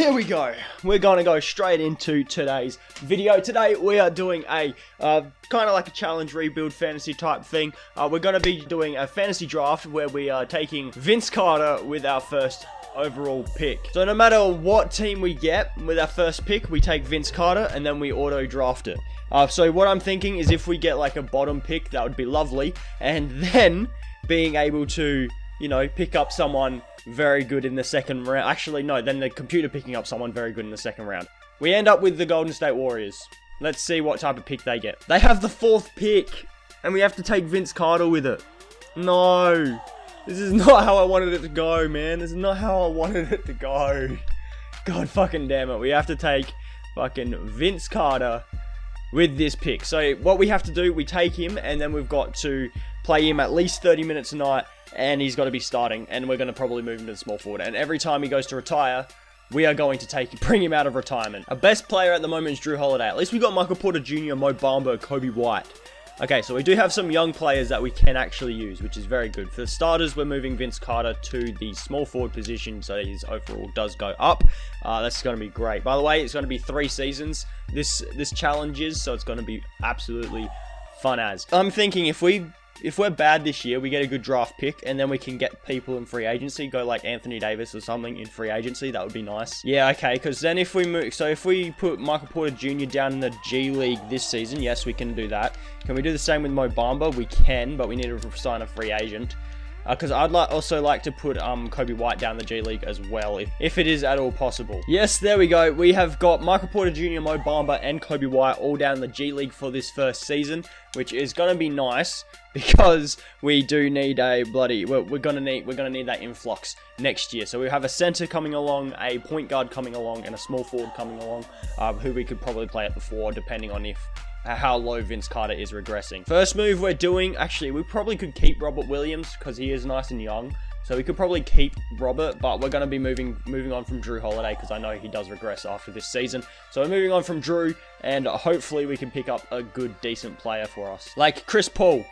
here we go. We're going to go straight into today's video. Today we are doing a kind of like a challenge rebuild fantasy type thing. We're going to be doing a fantasy draft where we are taking Vince Carter with our first overall pick. So no matter what team we get with our first pick, we take Vince Carter and then we auto draft it. So what I'm thinking is if we get like a bottom pick, that would be lovely. And then being able to, you know, pick up someone very good in the second round. Actually, no, then the computer picking up someone very good in the second round. We end up with the Golden State Warriors. Let's see what type of pick they get. They have the 4th pick, and we have to take Vince Carter with it. No. This is not how I wanted it to go, man. This is not how I wanted it to go. God fucking damn it. We have to take fucking Vince Carter with this pick. So what we have to do, we take him, and then we've got to play him at least 30 minutes a night, and he's got to be starting, and we're going to probably move him to the small forward. And every time he goes to retire, we are going to bring him out of retirement. Our best player at the moment is Drew Holiday. At least we got Michael Porter Jr., Mo Bamba, Kobe White. Okay, so we do have some young players that we can actually use, which is very good. For the starters, we're moving Vince Carter to the small forward position, so his overall does go up. That's going to be great. By the way, it's going to be 3 seasons. This challenge is, so it's going to be absolutely fun as. I'm thinking if we're bad this year, we get a good draft pick, and then we can get people in free agency, go like Anthony Davis or something in free agency. That would be nice. Yeah, okay, because then if we move, so if we put Michael Porter Jr. down in the G League this season, yes, we can do that. Can we do the same with Mo Bamba? We can, but we need to sign a free agent. Because I'd also like to put Kobe White down the G League as well, if it is at all possible. Yes, there we go. We have got Michael Porter Jr., Mo Bamba, and Kobe White all down the G League for this first season, which is going to be nice because we do need a we're gonna need that influx next year. So we have a center coming along, a point guard coming along, and a small forward coming along, who we could probably play at the 4, depending on how low Vince Carter is regressing. First move we're doing, actually, we probably could keep Robert Williams because he is nice and young. So we could probably keep Robert, but we're going to be moving on from Drew Holiday because I know he does regress after this season. So we're moving on from Drew, and hopefully we can pick up a good, decent player for us. Like Chris Paul.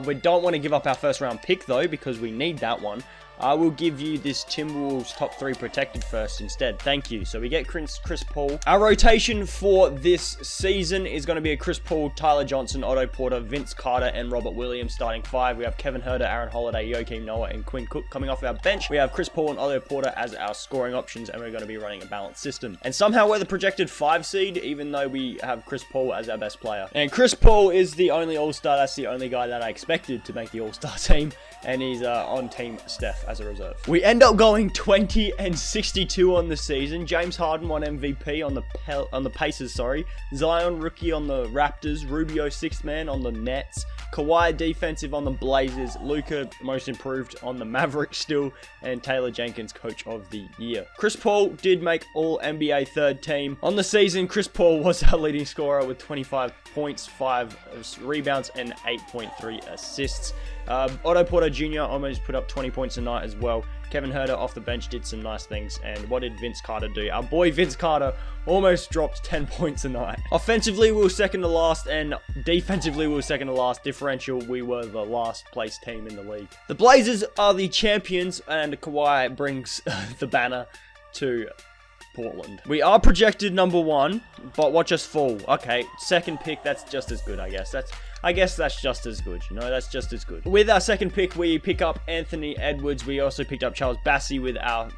We don't want to give up our first round pick though because we need that one. I will give you this Timberwolves top 3 protected first instead. Thank you. So we get Chris Paul. Our rotation for this season is going to be a Chris Paul, Tyler Johnson, Otto Porter, Vince Carter, and Robert Williams starting 5. We have Kevin Huerter, Aaron Holiday, Joakim Noah, and Quinn Cook coming off our bench. We have Chris Paul and Otto Porter as our scoring options, and we're going to be running a balanced system. And somehow we're the projected 5 seed, even though we have Chris Paul as our best player. And Chris Paul is the only All-Star. That's the only guy that I expected to make the All-Star team, and he's on Team Steph as a reserve. We end up going 20-62 on the season. James Harden won MVP on the Pacers, Zion rookie on the Raptors, Rubio 6th man on the Nets, Kawhi defensive on the Blazers, Luka most improved on the Mavericks still, and Taylor Jenkins coach of the year. Chris Paul did make all NBA 3rd team. On the season, Chris Paul was our leading scorer with 25 points, 5 rebounds, and 8.3 assists. Otto Porter Jr. almost put up 20 points a night as well. Kevin Huerter off the bench did some nice things. And what did Vince Carter do? Our boy Vince Carter almost dropped 10 points a night. Offensively, we were second to last, and defensively, we were second to last. Differential, we were the last place team in the league. The Blazers are the champions, and Kawhi brings the banner to Portland. We are projected number 1, but watch us fall. Okay, 2nd pick, that's just as good, I guess. That's just as good, you know, that's just as good. With our 2nd pick, we pick up Anthony Edwards. We also picked up Charles Bassey with our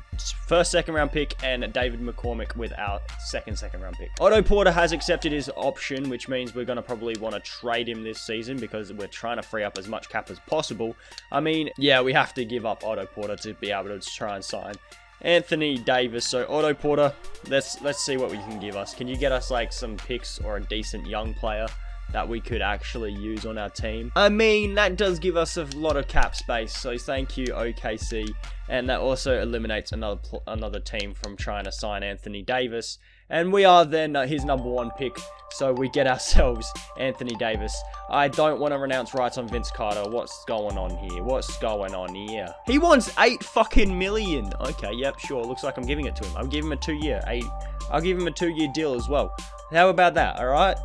first second-round pick, and David McCormick with our second-round pick. Otto Porter has accepted his option, which means we're going to probably want to trade him this season because we're trying to free up as much cap as possible. I mean, yeah, we have to give up Otto Porter to be able to try and sign Anthony Davis. So Otto Porter, let's see what we can give us. Can you get us like some picks or a decent young player that we could actually use on our team? I mean, that does give us a lot of cap space, so thank you OKC, and that also eliminates another team from trying to sign Anthony Davis, and we are then his number 1 pick, so we get ourselves Anthony Davis. I don't want to renounce rights on Vince Carter. What's going on here? He wants 8 fucking million. Okay, yep, sure. Looks like I'm giving it to him. I'll give him a 2-year. I'll give him a 2-year deal as well. How about that? All right.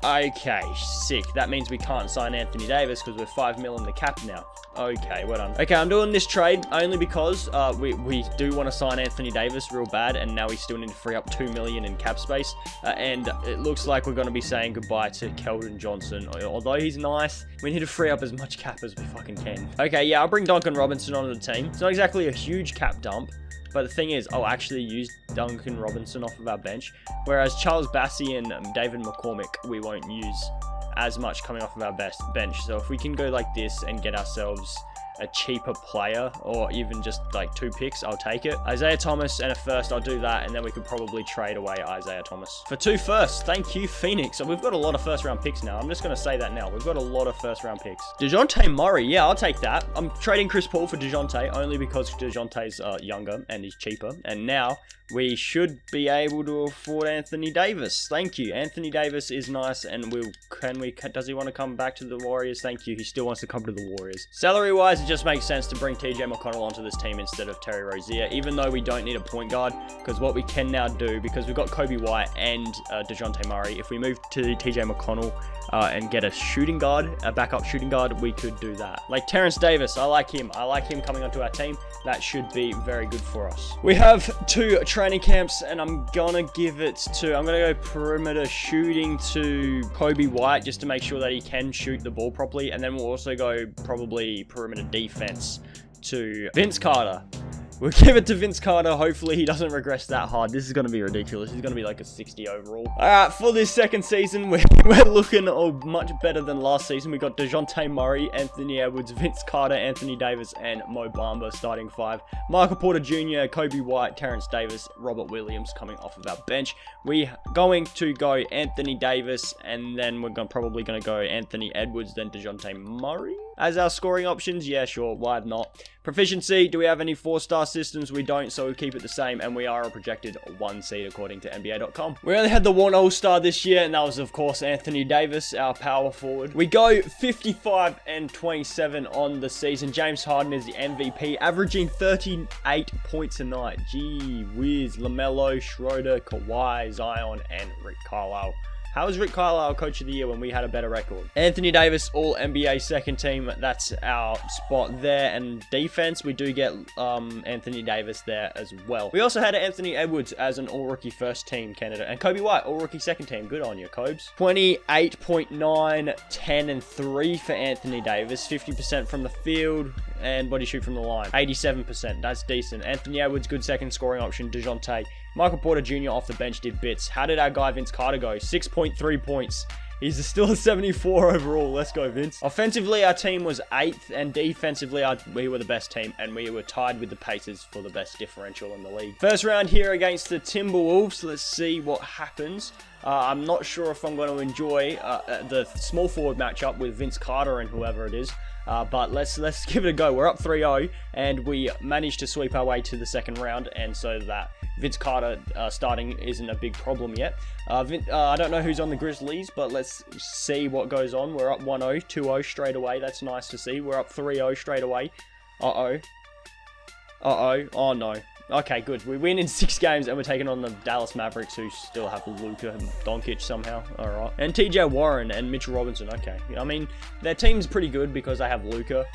Okay, sick. That means we can't sign Anthony Davis because we're 5 mil in the cap now. Okay, well done. Okay, I'm doing this trade only because we do want to sign Anthony Davis real bad, and now we still need to free up $2 million in cap space. And it looks like we're going to be saying goodbye to Keldon Johnson. Although he's nice, we need to free up as much cap as we fucking can. Okay, yeah, I'll bring Duncan Robinson onto the team. It's not exactly a huge cap dump, but the thing is, I'll actually use Duncan Robinson off of our bench, whereas Charles Bassey and David McCormick, we won't use as much coming off of our best bench. So if we can go like this and get ourselves a cheaper player, or even just like 2 picks, I'll take it. Isaiah Thomas and a first, I'll do that, and then we could probably trade away Isaiah Thomas for 2 firsts. Thank you, Phoenix. So we've got a lot of first round picks now. I'm just going to say that now. We've got a lot of first round picks. DeJounte Murray, yeah, I'll take that. I'm trading Chris Paul for DeJounte only because DeJounte's younger and he's cheaper, and now we should be able to afford Anthony Davis. Thank you. Anthony Davis is nice, and does he want to come back to the Warriors? Thank you. He still wants to come to the Warriors. Salary-wise, it just makes sense to bring TJ McConnell onto this team instead of Terry Rozier, even though we don't need a point guard, because what we can now do, because we've got Kobe White and DeJounte Murray, if we move to TJ McConnell and get a shooting guard, a backup shooting guard, we could do that. Like Terrence Davis, I like him. I like him coming onto our team. That should be very good for us. We have 2 training camps, and I'm gonna give it to, I'm gonna go perimeter shooting to Kobe White just to make sure that he can shoot the ball properly, and then we'll also go probably perimeter defense to Vince Carter. We'll give it to Vince Carter. Hopefully he doesn't regress that hard. This is going to be ridiculous. He's going to be like a 60 overall. Alright, for this second season, we're looking much better than last season. We got DeJounte Murray, Anthony Edwards, Vince Carter, Anthony Davis, and Mo Bamba starting 5. Michael Porter Jr., Kobe White, Terrence Davis, Robert Williams coming off of our bench. We're going to go Anthony Davis, and then we're probably going to go Anthony Edwards, then DeJounte Murray as our scoring options. Yeah, sure. Why not? Proficiency, do we have any 4-star systems? We don't, so we'll keep it the same, and we are a projected 1 seed according to NBA.com. We only had the 1 All-Star this year, and that was, of course, Anthony Davis, our power forward. We go 55 and 27 on the season. James Harden is the MVP, averaging 38 points a night. Gee whiz. LaMelo, Schroeder, Kawhi, Zion, and Rick Carlisle. How was Rick Carlisle Coach of the Year when we had a better record? Anthony Davis, All-NBA second team. That's our spot there. And defense, we do get Anthony Davis there as well. We also had Anthony Edwards as an All-Rookie first team candidate. And Kobe White, All-Rookie second team. Good on you, Cobes. 28.9, 10, and 3 for Anthony Davis. 50% from the field. And body shoot from the line. 87%. That's decent. Anthony Edwards, good second scoring option. DeJounte. Michael Porter Jr. off the bench did bits. How did our guy Vince Carter go? 6.3 points. He's still a 74 overall. Let's go, Vince. Offensively, our team was 8th, and defensively, we were the best team, and we were tied with the Pacers for the best differential in the league. First round here against the Timberwolves. Let's see what happens. I'm not sure if I'm going to enjoy the small forward matchup with Vince Carter and whoever it is. But let's give it a go. We're up 3-0, and we managed to sweep our way to the second round, and so that Vince Carter starting isn't a big problem yet. I don't know who's on the Grizzlies, but let's see what goes on. We're up 1-0, 2-0 straight away. That's nice to see. We're up 3-0 straight away. Uh-oh. Uh-oh. Oh, no. Okay, good. We win in 6 games, and we're taking on the Dallas Mavericks, who still have Luka Doncic somehow. All right. And TJ Warren and Mitchell Robinson. Okay. I mean, their team's pretty good because they have Luka.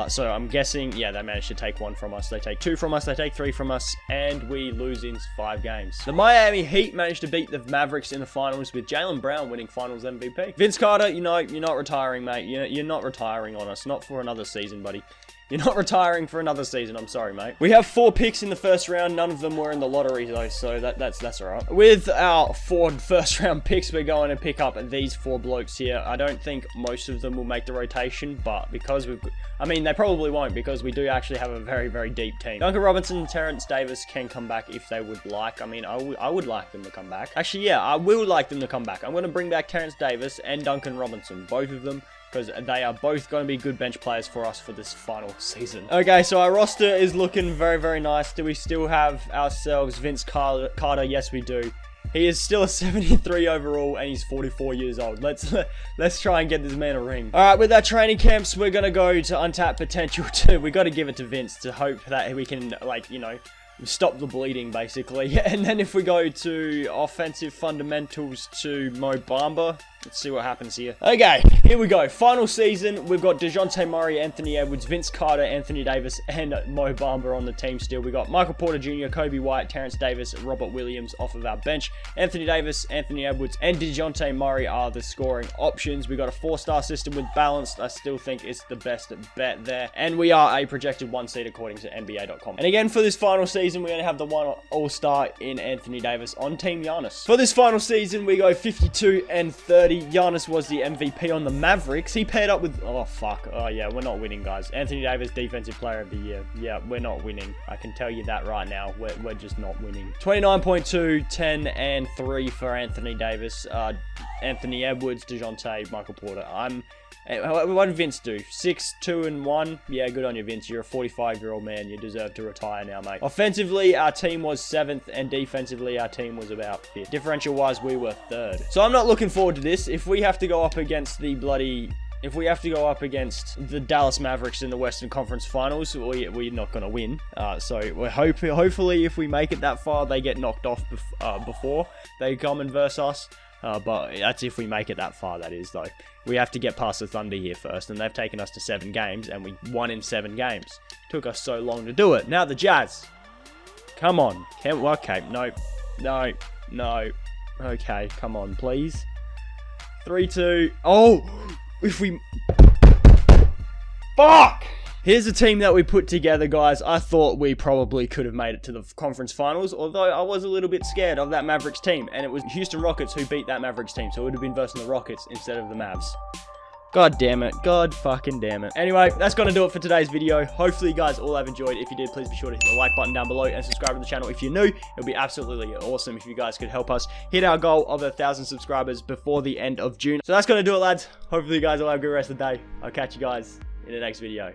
So I'm guessing, yeah, they managed to take 1 from us. They take 2 from us. They take 3 from us. And we lose in 5 games. The Miami Heat managed to beat the Mavericks in the finals with Jaylen Brown winning finals MVP. Vince Carter, you know, you're not retiring, mate. You're not retiring on us. Not for another season, buddy. You're not retiring for another season. I'm sorry, mate. We have 4 picks in the first round. None of them were in the lottery, though, so that's all right. With our 4 first-round picks, we're going to pick up these 4 blokes here. I don't think most of them will make the rotation, but because I mean, they probably won't because we do actually have a very, very deep team. Duncan Robinson and Terrence Davis can come back if they would like. I mean, I would like them to come back. Actually, yeah, I will like them to come back. I'm going to bring back Terrence Davis and Duncan Robinson, both of them, because they are both going to be good bench players for us for this final season. Okay, so our roster is looking very, very nice. Do we still have ourselves Vince Carter? Yes, we do. He is still a 73 overall, and he's 44 years old. Let's try and get this man a ring. All right, with our training camps, we're going to go to untapped potential too. We got to give it to Vince to hope that we can, like, you know, stop the bleeding, basically. And then if we go to offensive fundamentals to Mo Bamba, Let's see what happens here. Okay, here we go. Final season. We've got DeJounte Murray, Anthony Edwards, Vince Carter, Anthony Davis, and Mo Bamba on the team still. We got Michael Porter Jr., Kobe White, Terrence Davis, Robert Williams off of our bench. Anthony Davis, Anthony Edwards, and DeJounte Murray are the scoring options. We got a 4-star system with balanced. I still think it's the best bet there. And we are a projected 1 seed according to NBA.com. And again, for this final season, we're going to have the one all-star in Anthony Davis on Team Giannis. For this final season, we go 52-30. Giannis was the MVP on the Mavericks. He paired up with... Oh, fuck. Oh, yeah, we're not winning, guys. Anthony Davis, Defensive Player of the Year. Yeah, we're not winning. I can tell you that right now. We're just not winning. 29.2, 10, and 3 for Anthony Davis. Anthony Edwards, DeJounte, Michael Porter. What did Vince do? 6, 2, and 1? Yeah, good on you, Vince. You're a 45-year-old man. You deserve to retire now, mate. Offensively, our team was 7th, and defensively, our team was about 5th. Differential-wise, we were 3rd. So I'm not looking forward to this. If we have to go up against the Dallas Mavericks in the Western Conference Finals, we're not going to win. So we're hopefully if we make it that far, they get knocked off before they come and verse us. But that's if we make it that far, that is, though. We have to get past the Thunder here first, and they've taken us to 7 games, and we won in 7 games. Took us so long to do it. Now the Jazz. Come on. Okay, no. Okay, come on, please. 3-2. Oh! If we... Fuck! Here's the team that we put together, guys. I thought we probably could have made it to the conference finals, although I was a little bit scared of that Mavericks team, and it was Houston Rockets who beat that Mavericks team, so it would have been versus the Rockets instead of the Mavs. God damn it. God fucking damn it. Anyway, that's going to do it for today's video. Hopefully you guys all have enjoyed. If you did, please be sure to hit the like button down below and subscribe to the channel if you're new. It would be absolutely awesome if you guys could help us hit our goal of 1,000 subscribers before the end of June. So that's going to do it, lads. Hopefully you guys all have a good rest of the day. I'll catch you guys in the next video.